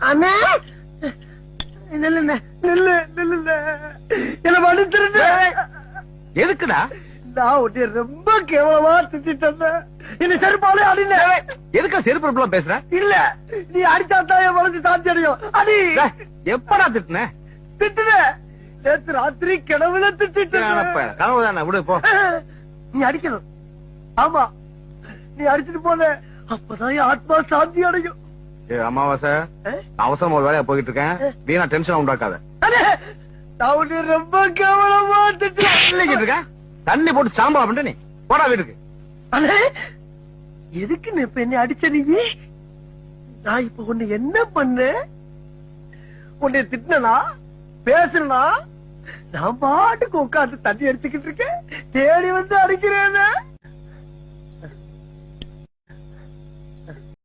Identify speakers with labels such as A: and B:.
A: அண்ணா நில்லுண்ணே, நில்லு நில்லுண்ணே, என்ன மன்னிச்சிருந்த.
B: எதுக்குடா?
A: நான் உன்னை ரொம்ப கேவலமா திட்டேன். என்ன செருப்பாலே அடின.
B: எதுக்கா செருப்பு பேசுற?
A: இல்ல, நீ அடிச்சாத்தான் என் மனசு சாந்தி அடையும். அடி.
B: எப்படா திட்டுன?
A: திட்டுன நேத்து ராத்திரி கிணவுல திட்டேன்.
B: கனவு தானே, விடு போ.
A: நீ அடிக்கணும். ஆமா, நீ அடிச்சுட்டு போன அப்பதான் என் ஆத்மா சாந்தி அடையும்.
B: அமாவாசை, அவசரம் ஒரு வேலையா போயிட்டு இருக்கேன், வீணா டென்ஷன் உண்டாக்காத.
A: நான் உன்னை ரொம்ப கேவலமா
B: திட்டு. தண்ணி போட்டு சாம்பா பண்ண நீ போடா வீட்டுக்கு.
A: அண்ணே, எதுக்கு நீ இப்ப என்ன அடிச்ச? நீ நான் இப்ப உன்னை என்ன பண்ண? உன்னை திட்டினா பேசுனா நான் பாட்டுக்கு உட்காந்து தண்ணி அடிச்சுக்கிட்டு இருக்கேன். தேடி வந்து அடிக்கிறேன்.